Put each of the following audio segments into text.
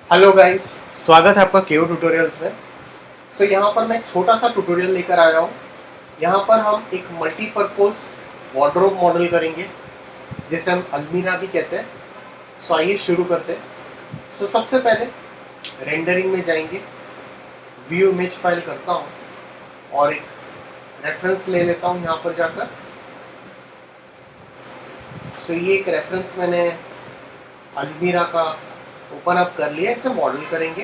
Hello guys, स्वागत है आपका केओ ट्यूटोरियल्स में। यहाँ पर मैं एक छोटा सा ट्यूटोरियल लेकर आया हूँ। यहाँ पर हम एक मल्टीपर्पज़ वार्डरोब मॉडल करेंगे जिसे हम अलमीरा भी कहते हैं। आइए शुरू करते हैं। सबसे पहले रेंडरिंग में जाएंगे, व्यू इमेज फाइल करता हूँ और एक रेफरेंस ले लेता हूँ यहाँ पर जाकर। ये एक रेफरेंस मैंने अलमीरा का ओपन अप कर लिया, इसे मॉडल करेंगे।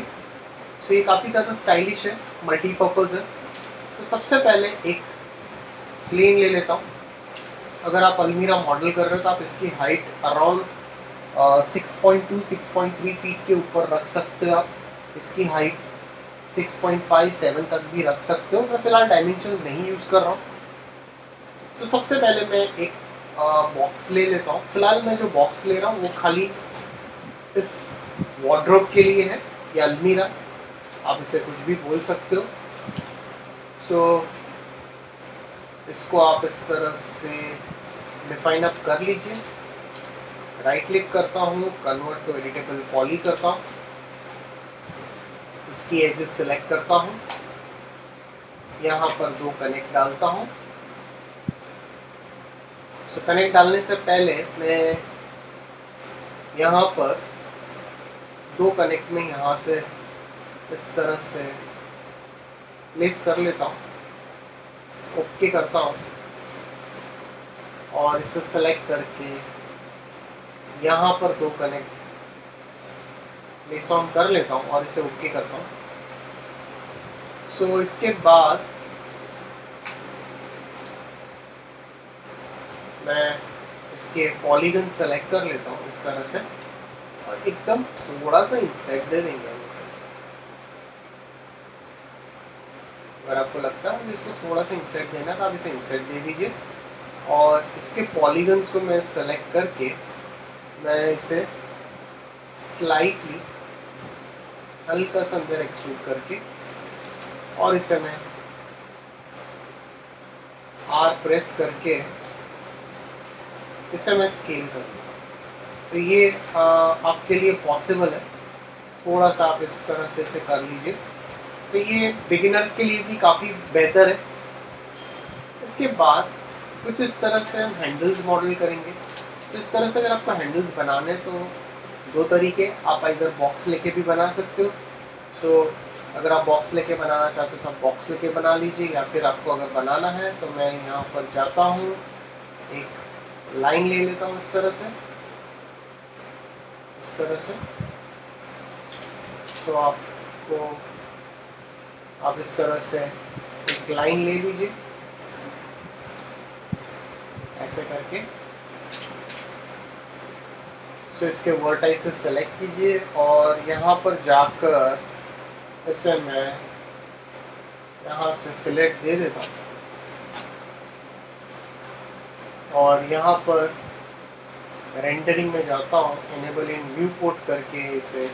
ये काफ़ी ज़्यादा स्टाइलिश है, मल्टीपर्पज़ है। सबसे पहले एक प्लेन ले लेता हूँ। अगर आप अलमीरा मॉडल कर रहे हो तो आप इसकी हाइट अराउंड 6.2-6.3 फीट के ऊपर रख सकते हो। आप इसकी हाइट 6.57 तक भी रख सकते हो। मैं फ़िलहाल डायमेंशन नहीं यूज़ कर रहा हूँ। सबसे पहले मैं एक बॉक्स ले लेता हूँ। फ़िलहाल मैं जो बॉक्स ले रहा हूँ वो खाली इस वार्डरोब के लिए है, या अलमीरा, आप इसे कुछ भी बोल सकते हो। इसको आप इस तरह से डिफाइन अप कर लीजिए। राइट क्लिक करता हूँ, कन्वर्ट टू एडिटेबल पॉली करता हूँ, इसकी एजेस सेलेक्ट करता हूँ, यहाँ पर 2 कनेक्ट डालता हूँ। कनेक्ट डालने से पहले मैं यहाँ पर 2 कनेक्ट में यहाँ से इस तरह से प्लेस कर लेता हूँ, ओके करता हूँ और इसे सेलेक्ट करके यहाँ पर 2 कनेक्ट प्लेस ऑन कर लेता हूँ और इसे ओके करता हूँ। इसके बाद मैं इसके पॉलीगन सेलेक्ट कर लेता हूँ इस तरह से और एकदम थोड़ा सा इंसेट दे देंगे हम इसे। अगर आपको लगता है इसको थोड़ा सा इंसेट देना तो आप इसे इंसेट दे दीजिए और इसके पॉलीगन्स को मैं सेलेक्ट करके मैं इसे स्लाइटली हल्का सा अंदर एक्सट्रूड करके और इसे मैं आर प्रेस करके इसे मैं स्केल कर लूँगा। तो ये आपके लिए पॉसिबल है, थोड़ा सा आप इस तरह से इसे कर लीजिए। तो ये बिगिनर्स के लिए भी काफ़ी बेहतर है। इसके बाद कुछ इस तरह से हम हैंडल्स मॉडल करेंगे। तो इस तरह से अगर आपको हैंडल्स बनाने तो 2 तरीके, आप इधर बॉक्स लेके भी बना सकते हो। अगर आप बॉक्स लेके बनाना चाहते हो तो आप बॉक्स लेके बना लीजिए, या फिर आपको अगर बनाना है तो मैं यहाँ पर जाता हूँ, एक लाइन ले लेता हूँ इस तरह से, इस तरह से। आप इस तरह से एक लाइन ले लीजिए ऐसे करके। इसके वर्टाइसेस सेलेक्ट कीजिए और यहाँ पर जाकर इसे मैं यहाँ से फिलेट दे देता हूँ और यहाँ पर रेंडरिंग में जाता हूँ, इनेबल इन व्यू पोर्ट करके इसे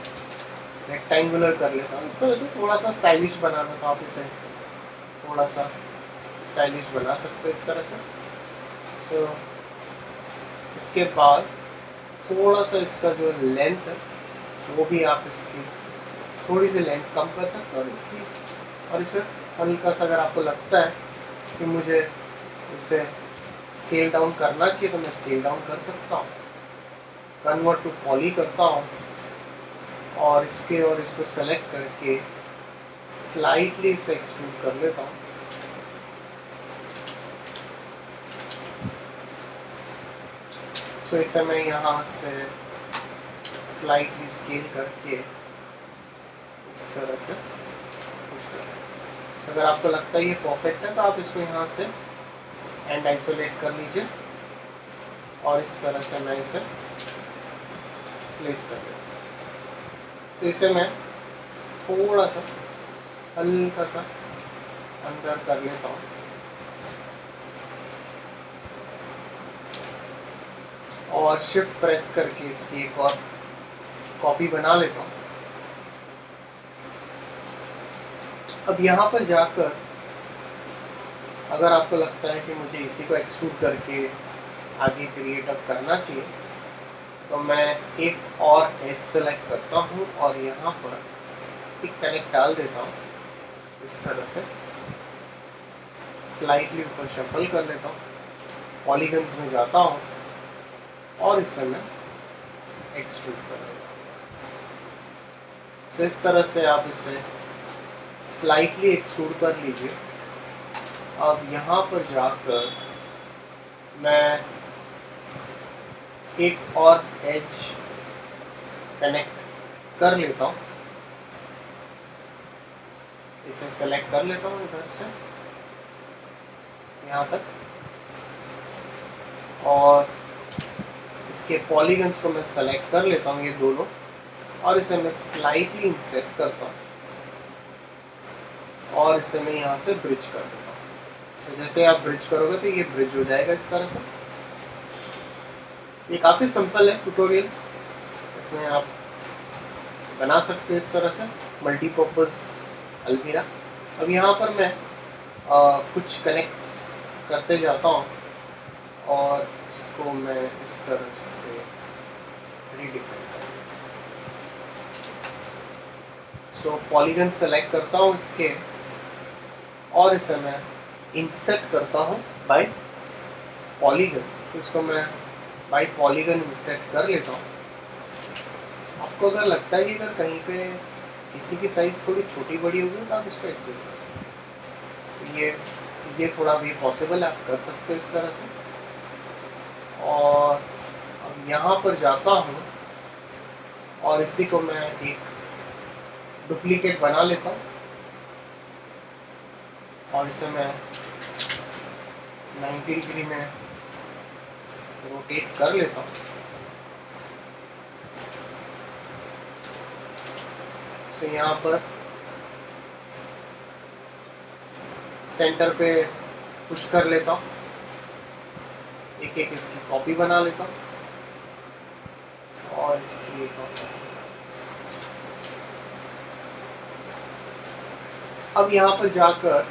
रेक्टेंगुलर कर लेता हूँ। इस तरह से थोड़ा सा स्टाइलिश बनाना तो आप इसे थोड़ा सा स्टाइलिश बना सकते हो इस तरह से। इसके बाद थोड़ा सा इसका जो लेंथ है वो भी आप इसकी थोड़ी सी लेंथ कम कर सकते हो और इसे हल्का सा, अगर आपको लगता है कि मुझे इसे स्केल डाउन करना चाहिए तो मैं स्केल डाउन कर सकता हूँ। कन्वर्ट टू पॉली करता हूँ और इसको सेलेक्ट करके स्लाइटली इसे एक्सट्रूड कर लेता हूँ। इसे मैं यहाँ से स्लाइटली स्केल करके इस तरह से पुश कर। अगर आपको लगता है ये परफेक्ट है तो आप इसको यहाँ से एंड आइसोलेट कर लीजिए और इस तरह से मैं इसे प्लेस कर दूँ। इसे मैं थोड़ा सा हल्का सा अंदर कर लेता हूँ और शिफ्ट प्रेस करके इसकी एक और कॉपी बना लेता हूँ। अब यहाँ पर जाकर अगर आपको लगता है कि मुझे इसी को एक्सट्रूड करके आगे क्रिएट अप करना चाहिए तो मैं एक और एज सेलेक्ट करता हूँ और यहाँ पर एक कनेक्ट डाल देता हूँ इस तरह से, स्लाइटली ऊपर शफल कर लेता हूँ, पॉलीगन्स में जाता हूँ और इसे मैं एक्सट्रूड कर लेता हूँ। तो इस तरह से आप इसे स्लाइटली एक्सट्रूड कर लीजिए। अब यहाँ पर जाकर मैं एक और एज कनेक्ट कर लेता हूँ, इसे सेलेक्ट कर लेता हूँ इधर से यहाँ तक, और इसके पॉलीगन्स को मैं सेलेक्ट कर लेता हूँ ये दोनों, और इसे मैं स्लाइटली इंसेट करता हूँ और इसे मैं यहाँ से ब्रिज कर देता हूँ। तो जैसे आप ब्रिज करोगे तो ये ब्रिज हो जाएगा इस तरह से। ये काफ़ी सिंपल है ट्यूटोरियल, इसमें आप बना सकते हो इस तरह से मल्टीपर्पज़ अलमीरा। अब यहाँ पर मैं कुछ कनेक्ट्स करते जाता हूँ और इसको मैं इस तरह से रीडिफाइन करता हूँ। सो पॉलीगन सेलेक्ट करता हूँ इसके और इसे मैं इंसेट करता हूँ बाय पॉलीगन। तो इसको मैं बाय पॉलीगन इंसेट कर लेता हूँ। आपको अगर लगता है कि अगर कहीं पे किसी की साइज़ थोड़ी छोटी बड़ी होगी तो आप इसको एडजस्ट कर सकते हो। ये थोड़ा भी पॉसिबल है, आप कर सकते हो इस तरह से। और अब यहाँ पर जाता हूँ और इसी को मैं एक डुप्लीकेट बना लेता हूँ और इसे मैं 90 डिग्री में रोटेट कर लेता हूँ। तो यहाँ पर सेंटर पे पुश कर लेता हूँ, एक एक इसकी कॉपी बना लेता हूँ और इसकी एक कॉपी। अब यहाँ पर जाकर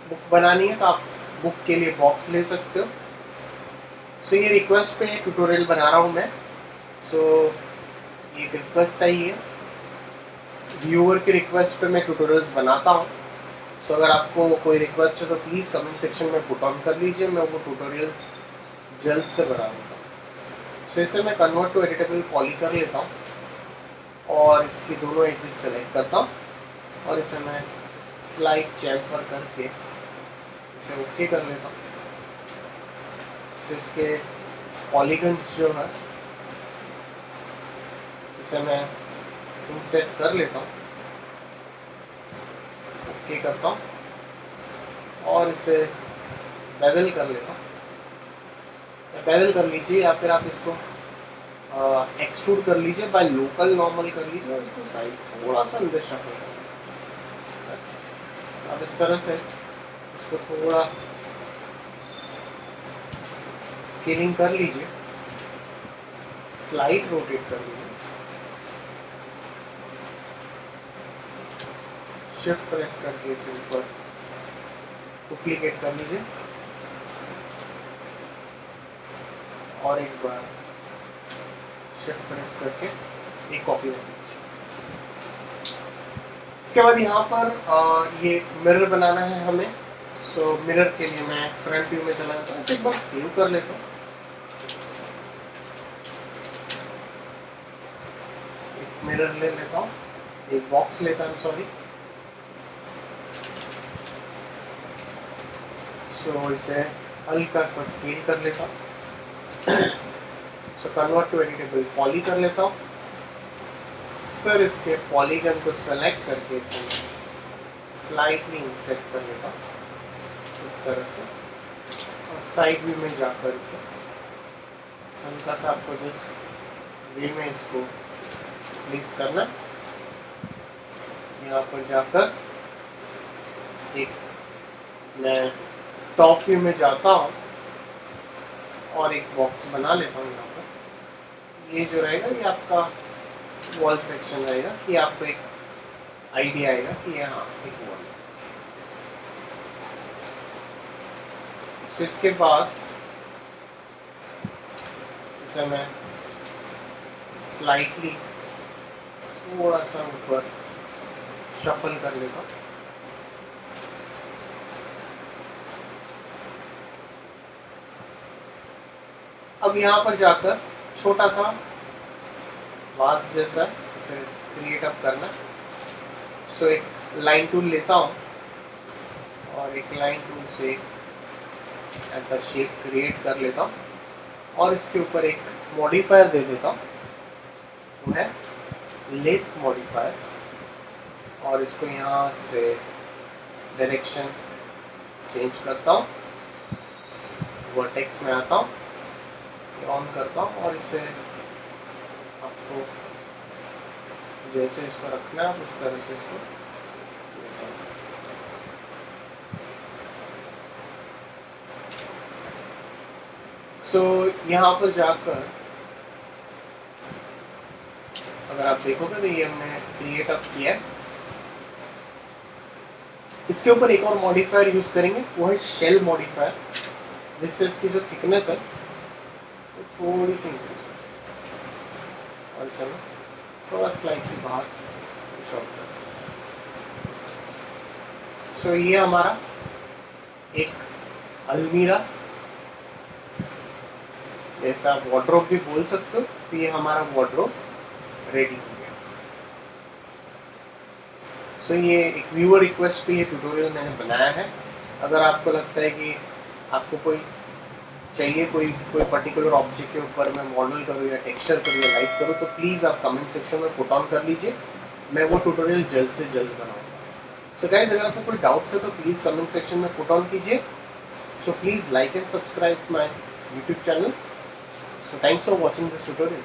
बुक बनानी है तो आप बुक के लिए बॉक्स ले सकते हो। सो ये रिक्वेस्ट पे ट्यूटोरियल बना रहा हूँ मैं। सो ये रिक्वेस्ट आई है, व्यूअर की रिक्वेस्ट पे मैं ट्यूटोरियल्स बनाता हूँ। सो अगर आपको कोई रिक्वेस्ट है तो प्लीज़ कमेंट सेक्शन में पुट ऑन कर लीजिए, मैं वो ट्यूटोरियल जल्द से बना दूँगा। सो इसे मैं कन्वर्ट टू एडिटेबल पॉली कर लेता हूँ और इसकी दोनों एजेस सेलेक्ट करता हूँ और इसे मैं स्लाइड चैम्फर करके इसे ओके कर लेता हूँ। तो इसके पॉलीगन्स जो है इसे मैं इंसेट कर लेता हूँ, ओके करता हूँ और इसे बेवल कर लेता हूँ। बेवल कर लीजिए या फिर आप इसको एक्सट्रूड कर लीजिए, बाय लोकल नॉर्मल कर लीजिए और इसको साइड थोड़ा सा अंदर शफल कर लीजिए। अच्छा, अब इस तरह से इसको थोड़ा स्केलिंग कर लीजिए, स्लाइड रोटेट कर लीजिए, शिफ्ट प्रेस करके इसे ऊपर डुप्लीकेट कर लीजिए और एक बार शिफ्ट प्रेस करके एक कॉपी बना लीजिए। इसके बाद यहाँ पर ये मिरर बनाना है हमें। सो मिरर के लिए मैं फ्रंट व्यू में चला जाता हूँ, इसे एक बार सेव कर लेता हूँ। एक मिरर ले लेता हूँ, एक बॉक्स लेता हूँ, सॉरी। सो इसे हल्का सा स्केल कर लेता हूँ। So convert to editable poly कर लेता हूँ, फिर इसके पॉलीगन को सेलेक्ट करके इसे स्लाइटली इंसेट कर लेता हूँ इस तरह से और साइड व्यू में जाकर इसे हल्का सा आपको जिस वे में इसको प्लेस करना, यहाँ पर जाकर एक मैं टॉप व्यू में जाता हूँ और एक बॉक्स बना लेता हूँ यहाँ पर। ये जो रहेगा ये आपका वॉल सेक्शन रहेगा कि आपको एक आइडिया आएगा कि यहाँ एक वॉल है। तो इसके बाद इसे मैं स्लाइटली थोड़ा सा ऊपर शफल कर लेता हूँ। अब यहाँ पर जाकर छोटा सा वास जैसा इसे क्रिएट अप करना। सो एक लाइन टूल लेता हूँ और एक लाइन टूल से ऐसा शेप क्रिएट कर लेता हूँ और इसके ऊपर एक मॉडिफायर दे देता हूँ, वो है लेथ मॉडिफायर। और इसको यहाँ से डायरेक्शन चेंज करता हूँ, वर्टेक्स में आता हूँ, ऑन करता हूँ और इसे आपको जैसे इसको रखना है उस तरह से इसको यहाँ पर जाकर अगर आप देखोगे तो ये हमने क्रिएट अप किया है। इसके ऊपर एक और मॉडिफायर यूज करेंगे, वो है शेल मॉडिफायर, जिससे इसकी जो थिकनेस है वो थोड़ी सी इंक्रीज और इसे थोड़ा स्लाइटली बाहर शॉर्ट कर सकते। ये हमारा एक अलमीरा ऐसा वार्डरोब भी बोल सकते हो, तो ये हमारा वार्डरोब रेडी हो गया। ये एक व्यूअर रिक्वेस्ट पे ये ट्यूटोरियल मैंने बनाया है। अगर आपको लगता है कि आपको कोई चाहिए कोई पर्टिकुलर ऑब्जेक्ट के ऊपर मैं मॉडल करूँ या टेक्सचर करूँ या लाइट करूँ, तो प्लीज़ आप कमेंट सेक्शन में पुट ऑन कर लीजिए, मैं वो ट्यूटोरियल जल्द से जल्द बनाऊँगा। सो गाइस, अगर आपको कोई डाउट्स है तो प्लीज़ कमेंट सेक्शन में पुट ऑन कीजिए। So please like and subscribe my YouTube channel. So thanks for watching this tutorial.